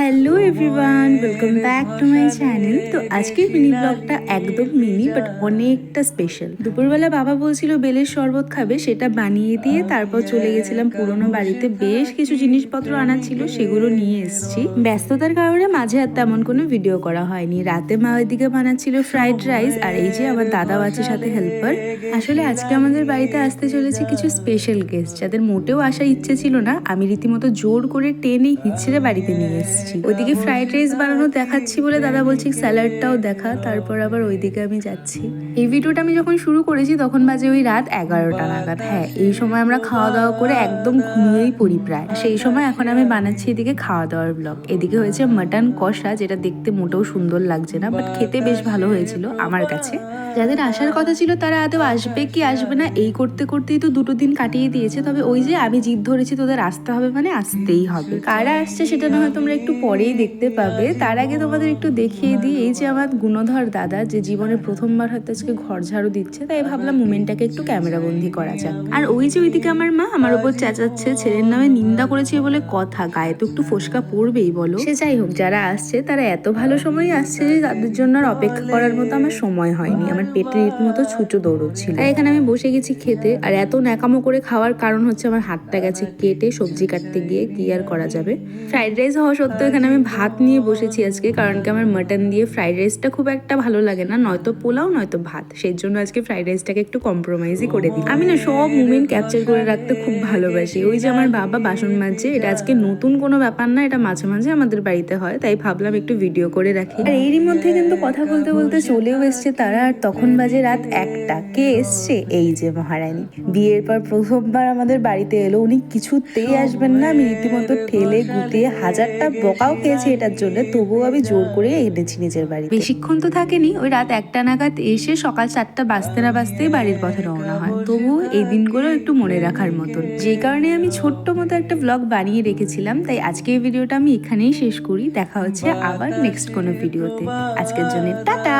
Hello everyone, welcome back to my channel. তো আজকের mini ব্লগটা একদম মিনি বাট অনেকটা স্পেশাল। দুপুরবেলা বাবা বলছিল বেলের শরবত খাবে, সেটা বানিয়ে দিয়ে তারপর চলে গেছিলাম পুরোনো বাড়িতে। বেশ কিছু জিনিসপত্র আনা ছিল, সেগুলো নিয়ে এসেছি। ব্যস্ততার কারণে মাঝে আর তেমন কোনো ভিডিও করা হয়নি। রাতে মা ওইদিকে বানাচ্ছিল ফ্রাইড রাইস, আর এই যে আমার দাদাও আছে সাথে হেল্পার। আসলে আজকে আমাদের বাড়িতে আসতে চলেছে কিছু স্পেশাল গেস্ট, যাদের মোটেও আসার ইচ্ছে ছিল না। আমি রীতিমতো জোর করে টেনে হিচড়ে বাড়িতে নিয়ে এসেছি। ওইদিকে ফ্রাইড রাইস বানানো দেখাচ্ছি বলে দাদা বলছি স্যালাডটাও দেখা, তারপর আবার ওইদিকে আমি যাচ্ছি। এই ভিডিওটা আমি যখন শুরু করেছি তখন বাজে ওই রাত 11টা নাগাদ। হ্যাঁ, এই সময় আমরা খাওয়া দাওয়া করে একদম ঘুমিয়েই পড়ি প্রায়। সেই সময় এখন আমি বানাচ্ছি এদিকে খাওয়া দাওয়ার ব্লগ। এদিকে হয়েছে মাটন কষা, যেটা দেখতে মোটেও সুন্দর লাগছে না, বাট খেতে বেশ ভালো হয়েছিল আমার কাছে। যাদের আসার কথা ছিল তারা আদৌ আসবে কি আসবে না এই করতে করতেই তো 2 দিন কাটিয়ে দিয়েছে। তবে ওই যে আমি জিদ ধরেছি তোদের আসতে হবে মানে আসতেই হবে। কারা আসছে সেটা না হয় তোমরা একটু পরেই দেখতে পাবে। তার আগে তোমাদের একটু দেখিয়ে দিই, এই যে আমার গুণধর দাদা, যে জীবনে প্রথমবার হয়তো আজকে ঘর ঝাড়ু দিচ্ছে, তাই ভাবলাম মোমেন্টটাকে একটু ক্যামেরা বন্দি করা যাক। আর ওই যে ওইদিকে আমার মা আমার ওপর চেঁচাচ্ছে, ছেলের নামে নিন্দা করেছে বলে কথা, গায়ে তো একটু ফোসকা পড়বেই বলো। সে যাই হোক, যারা আসছে তারা এত ভালো সময় আসছে যে তাদের জন্য আর অপেক্ষা করার মতো আমার সময় হয়নি। আমার পেটে রীতিমতো ছুঁচো দৌড়চ্ছিল, তাই এখানে আমি বসে গেছি খেতে। আর এত ন্যাকামো করে খাওয়ার কারণ হচ্ছে আমার হাতটা গেছে কেটে সবজি কাটতে গিয়ে, কি আর করা যাবে। ফ্রাইড রাইস হওয়া সত্ত্বেও এখানে আমি ভাত নিয়ে বসেছি আজকে, কারণ কি আমার মাটন দিয়ে ফ্রাইড রাইসটা খুব একটা ভালো লাগে না, নয়তো পোলাও নয়তো ভাত। সেই জন্য আজকে ফ্রাইড রাইসটাকে একটু কম্প্রোমাইজই করে দিই। আমি না সব মুমেন্ট ক্যাপচার করে রাখতে খুব ভালোবাসি। ওই যে আমার বাবা বাসন মাজছে, এটা আজকে নতুন কোনো ব্যাপার না, এটা মাঝে মাঝে আমাদের বাড়িতে হয়, তাই ভাবলাম একটু ভিডিও করে রাখি। আর এরই মধ্যে কিন্তু কথা বলতে বলতে চলেও এসছে তারা। আর তখন বাজে রাত 1টা। কে এসছে? এই যে মহারানী। বিয়ের পর প্রথমবার আমাদের বাড়িতে এলো, উনি কিছুতেই আসবেন না। আমি রীতিমতো ঠেলে গুটিয়ে হাজারটা বকাও খেয়েছি এটার জন্য, তবুও আমি জোর করে এনেছি নিজের বাড়ি। বেশিক্ষণ তো থাকেনি, ওই রাত 1টা নাগাদ এসে সকাল 4টা বাজতে না বাজতেই বাড়ির পথে রওনা হয়। তবুও এই দিনগুলো একটু মনে রাখার মতন, যেই কারণে আমি ছোট্ট মতো একটা ব্লগ বানিয়ে রেখেছিলাম। তাই আজকে এই ভিডিওটা আমি এখানেই শেষ করি। দেখা হচ্ছে আবার নেক্সট কোনো ভিডিওতে। আজকের জন্য টাটা।